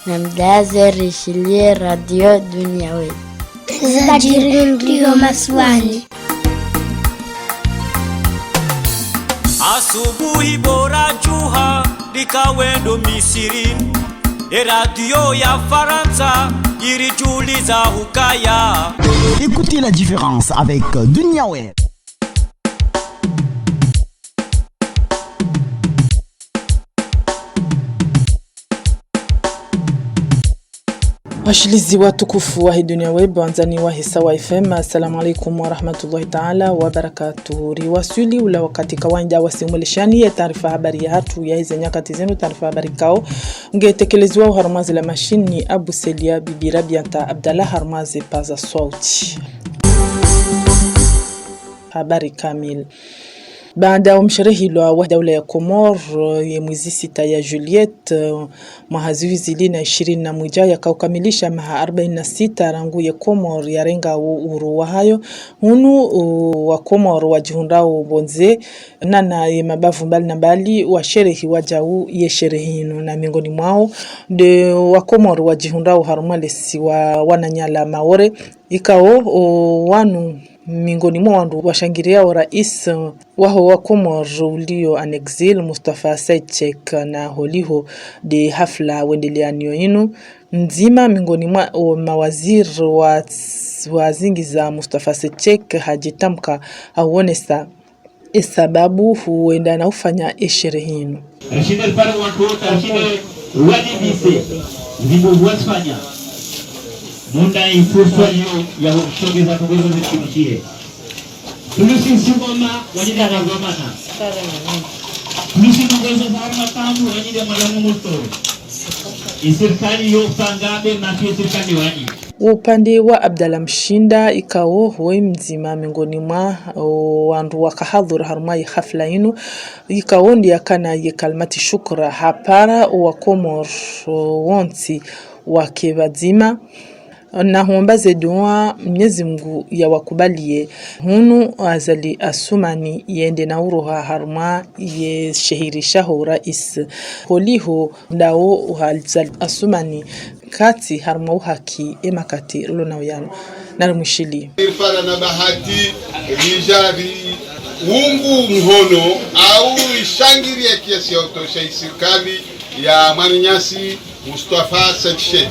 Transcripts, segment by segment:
na mdaze rishilie radio dunia wetu. Zajiri ndio maswali. Asubuhi bora juha likawendo Misiri, radio ya Faransa irijuliza hukaya. Écoutez la différence avec Dunia Web. Washilizi watukufu wa Dunia Web, wanzani wa Hisa wa FM. Assalamu alaikum wa rahmatullahi ta'ala wa barakatuh. Riwasuli ula wakati kawanja wasimulishani ya taarifa habari ya hatu ya hizi nyakati zenu. Taarifa habari kao ngetekelezwa uharumazi la mashini Abu Selia Bibi Rabiata Abdallah Harumazi paza sauti. Habari kamil. Baada umshirihilwa wa dawla ya Komor ya mwezi 6 ya Juliet mahazuizi lina 21 yakakamilisha maha 46 rangu ya Komor ya renga uru wa hayo hunu wa Komor wajihundao bonze nana ya mabavu mbali na mbali wa sherehi wajau ye sherehinu na miongoni mwao de wa Komor wajihundao harumalesi wa wananyala maore ikao wanu miongoni mwa wandu washangiria wa rais waho wa Komor ulio an exil Mustafa Said Chek na holiho de hafla wendeleanio inu nzima miongoni mwa mawaziri wa zingi za Mustafa Said Chek hajitamka auonesa sababu huenda na ufanya esherehinu Rashid al-Faro watu Rashid wajibise zibu wasfanya munda ifursa hiyo ya ushoge za kuwezo zikimishie tulusi sumama wajida gazamana tulusi mgozo za arma tamu wajida malamu mutoro isirkali yo tangabe na serikali wani. Upande wa Abdalla Mshinda ikao huwe mzima miongoni mwa wandu wakahadhura harumai hafla inu ikao ndi yakana ye kalmati shukra hapara wa Komor wonsi wakebazima na huombaze dua Mwenyezi Mungu ya wakubalie hunu azali asumani yende na uruha haruma ye shehirishaho rais holiho ndao uhalizali asumani kati haruma uhaki emakati lona uyano narimwishili irfana na bahati rijari ungu mhono au ishangiri ya kiasi ya utosha serikali ya Maninyasi Mustafa Said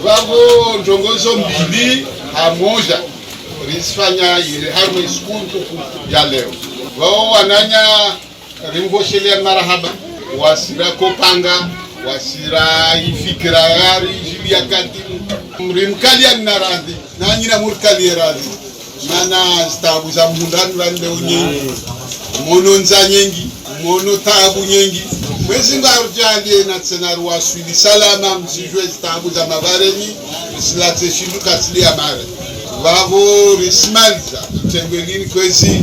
wavo ndongozo mbili hamoja risfanya ile harma iskuntu ya leo wao wananya rimvoshelia marahaba wasira kopanga wasira ifikira yari jilia katimu rimkalia naradhi na nyina murkalia radhi mana stabu za mundani wande unyengi mono nza nyengi mono tabu nyengi mwezi ngarujali na tsenaru waswili salama mzijwe stabu za mavareni silate shindu kasili ya mare wavo rismalza tembelini kwezi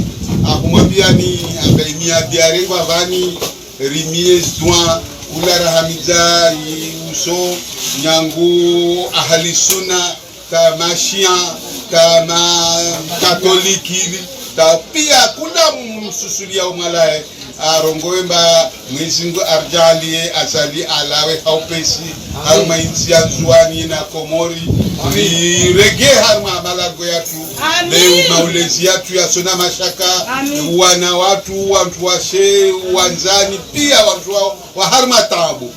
akumwambia ni ambaimia diarengwa vani rimie zdwa kula rahamiza uso nyangu ahali suna kama shia kama katoliki ta pia kuna msusulia umalae arongoemba mwezingu arjalie azali alawe haupesi haruma inzia nzuani na Komori ni rege haruma malago yatu leo maulezi yatu ya sona mashaka wana watu washe wanzani pia watu wa haruma tabu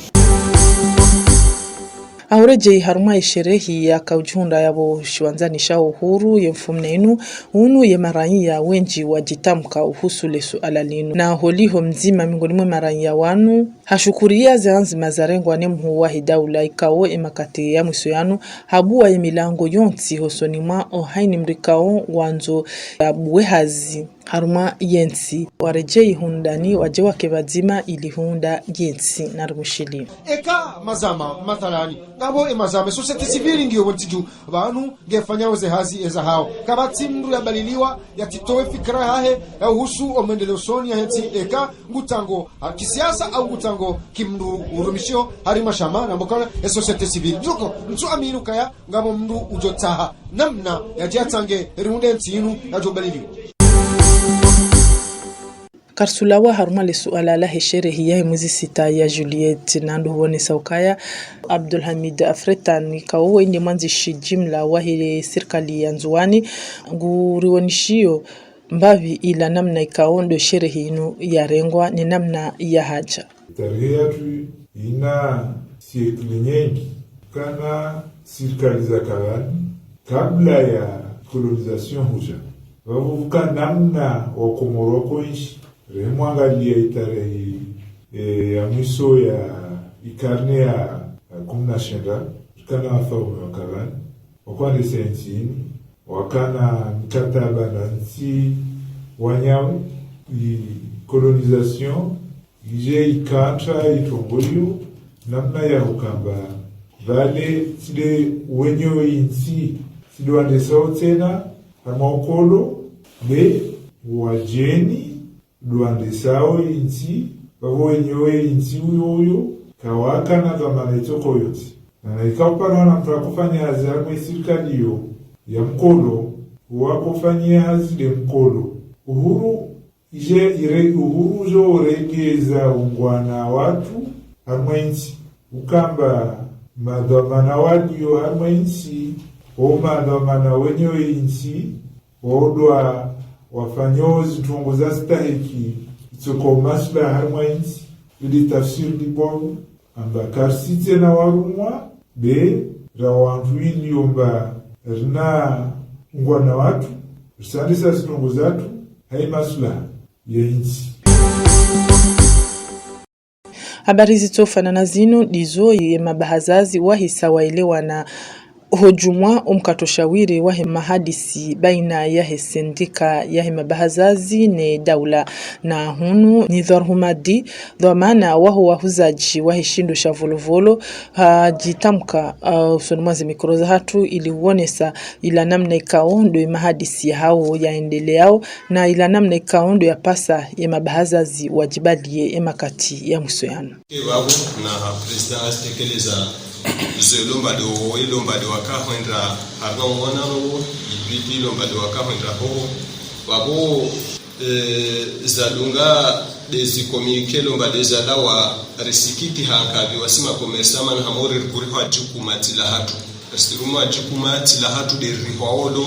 Aureje haruma sherehi ya kaujunda yabo shiwanzanisha uhuru yemfumne inu unu ye maraiya wenji wajitamka uhusu lesu alalinu na holiho mzima miongoni mwa maraiya wanu hashukuria zanzi mazarengwa nemhu wa hidaula ikao emakati ya mwisuyanu habuwa ye milango yonsi hosoni mwa ohaini mrikao wanzo abuwehazi haruma yensi warejei hundani wajewa kebazima ili hunda yensi narumushili eka mazama mathalani ngabo emazame society civil ngiyo wotiju abantu gefanya uze hazi eza hao kabati mndu yabaliliwa yatitowe fikra hahe ya uhusu omendeleo soni ya heti eka ngutango kisiasa au ngutango kimndu urumishio hari mashama na mbokana ya society civil joko mtu aminu kaya ngabo mndu ujotaha namna ya jiatange riunde ntinu ya jobaliliwa karsulawa haruma le suala la sherehe ya mwezi sita ya Juliet nando huone saukaya Abdul Hamid Afretan kawo indi mwanzishi jimla wa hile serikali ya Nzuani nguriwanishio mbavi ila namna ikaondo sherehe inu ya rengwa ni namna ya haja. Tarehe yetu ina siekli nyingi kana serikali za kawani kabla ya kolonization huja wavuka namna wakomoroko ishi remwangalia itarehe ya mwiso ya ikarne ya 19 kana wafaume wa kawani wakwane sentini wakana mkataba na nchi wanyawe kolonization ije ikatra itongolio namna ya ukamba vale tide wenyewe insi tide wandesao tena hamaokolo be wajeni duandesao insi bavo wenyewe insi uyo kawaka na dhamana itoko yote na ikapara na mtu kufanya hazamwe serikali yo ya mkolo wakufanyia hazide mkolo uhuru uhuru jo regeza ungwana watu harmwensi ukamba madhamana wadiyo harmwensi o madhamana wenyewe insi odwa wafanyozi tungoza stahiki itoko masla harmwensi ili tafsiri dibomu amba karsite na warumwa be rawantu iliomba rina ungwana watu risandisa sitongo hai masla ya insi. Habari zitofanana zino dizo ye mabahazazi wahisa waelewa na hujumwa umkatoshawiri wahe mahadisi baina yahe sendika yahe mabahazazi ne daula na hunu ni dharhumadi dhamana wahu wahuzaji wahe shindu shavoluvolo jitamka usonumwazi mikroza hatu ili uonesa ila namna ikaondo ya mahadisi ya hao yaendeleao na ila namna ikaondo ya pasa ya mabahazazi wajibalie ya makati ya musoyano. Wabu na president astekeleza lomba de wakahwendra harna mwana no ibiti lomba de wakahwendra ho wabo zalunga dezi communique lomba de zalawa resikiti hankabi wasima komersama na hamori kuri kwa jukumati la hatu kastiruma jukumati la hatu de rihoolo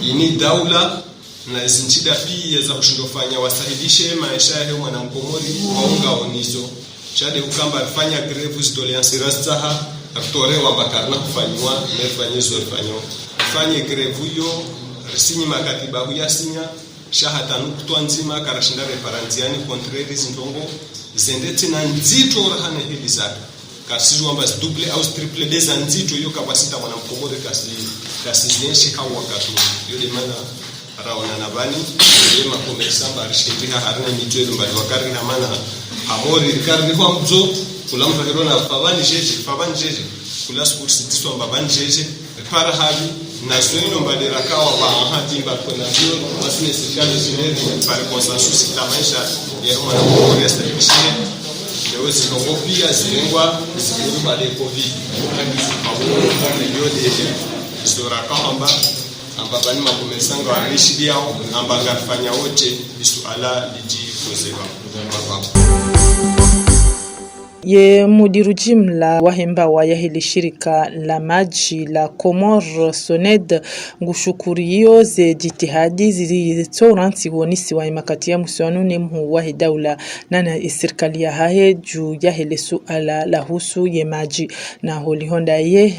ini daula na isinchida pia za kushindofanya wasahidishe maisha ya mwana mkomori waunga onizo chade ukamba fanya greves doleansi rastaha aktorewa bakarna kufanywa nefanyizo fanyo fanye grevu yo risinyi makatiba huyasinya shahatanu kutwa nzima karashinda reparantiani contraries ndongo zendete na nzito rahane hili zake kasiju kwamba double au triple des nzito yo kapasita mwana mkomori kasizenshi hawa wakati yo de mana raona nabani yema komersamba rishindika harina mitwelo mbali wakari na mana hamori rikarni kwa mzo kula mtu hirona fabani jeje kula school sitiswa mbabani jeje para habi na sweno mbali rakawa ba hadi mbako na hiyo wasine serikali zineri para consensus itamaisha ya mwana mkomori astabishie leo zikopia zilengwa zikuru bale covid kwa hiyo de sura kamba amba bani makomesanga warishidia amba ngafanya wote bisuala lijikozeba ye mudiru jimla wahemba wa yahili shirika la maji la Komor Soned ngushukuriyo ze jitihadi zilitoranti wonisi wa imakati ya musuanu ne mhu wahi daula nana serikali ya hahe juu yahili suala la husu ye maji na holi honda ye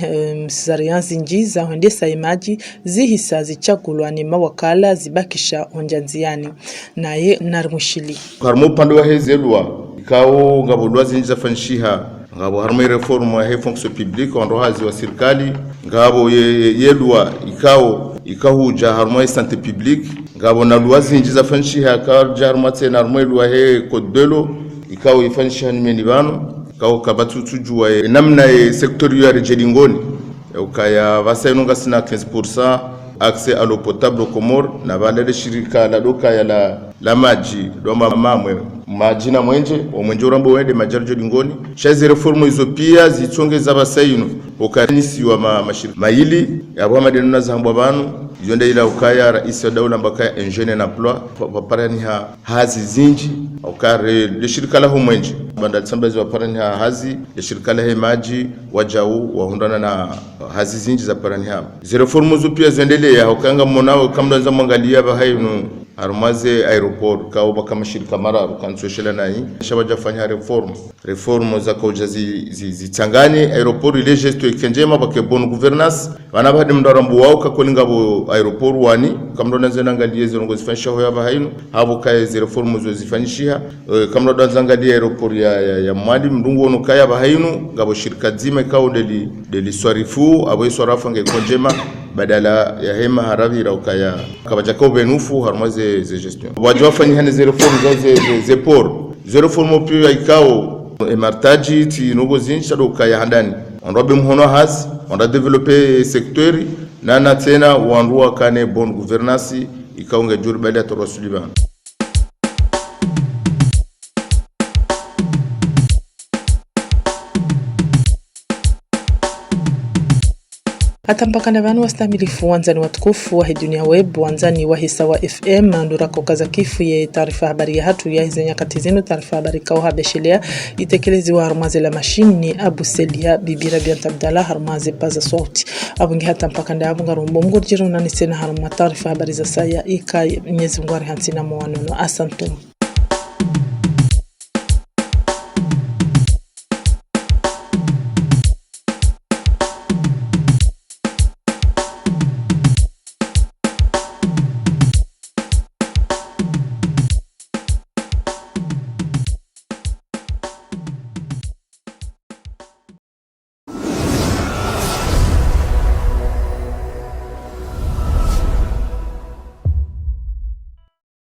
msarianzi njiza hondesa ye maji zihisa zichakulwa ni mawakala zibakisha onjanziani na ye narmushili karmu panduwa hezelwa ikao ngabo lwazi njiza fanshiha ngabo harma reformu ya fonction publique on rohazi wa serikali ngabo yelwa ikahuja harma santé publique ngabo na lwazi njiza fanshiha ka jarma tena harma lwa he kodelo ikao ifanshiha ni menibano ikao kabatutu jua namna secteur ya rejelingoni ukaya vasainunga sina 15% accès à l'eau potable au Comore na bandele shirika la doka ya la maji doma mamwe majina mwenje urambo wende majarjo dingoni shazi reformu hizo pia zichongeza basaino ukanisi wa mashirika maili yabo madeno zambwa banu yonde ila ukaya rais wa daula mbaka engine na ploa paparani hazi zinji ukare le shirika la humwenje banda tsambazi wa parani hazi le shirika la maji wajau wahundana na hazi zinji za parani zi reformu hizo pia ziendelea ukanga monao kama nza mwangalia bahaino arumaze aeroport kao baka mashirika mara ukansoshela nai shabaja fanya reform za koja zitanganye aeroport ile gesto ikenjema bake bonne gouvernance bana bade mdarambu wao kakolinga bo aeroport wani kamdo nanzena ngalie zirongo zifanisha hoya bahaino habo kae zi reform zo zifanyishia kamdo danzangalie aeroport ya mwadi mdungu ono kaya bahaino ngabo shirika zime kao deli swarifu abo swarafa ngekonjema badala ya hema haravi raukaya kabaja ko benufu harmaze ze gestion wajwa fanya hane ze reform ze port ze reform pia ikao emartaji ti nogo zincha dokaya handani ondobe mhono has onda developer secteur na tena wanrua kane bonne gouvernance ikaunga juri bali atoro Suliban. Hata mpaka na vanu wastamilifu wanzani watukufu wa Dunia Web wanzani wa hisa wa FM ndurako kaza kifu ye taarifa habari ya hatu ya hizi nyakati zenu taarifa habari kao habeshelea itekelezi wa harmaze la mashini Abu Selia Bibira Bint Abdallah harmaze paza sauti abungi hata mpaka nda abunga rombo mgurjiro na nisena harma taarifa habari za saya ika Mwenyezi Mungu arhansina mwanono. Asantum.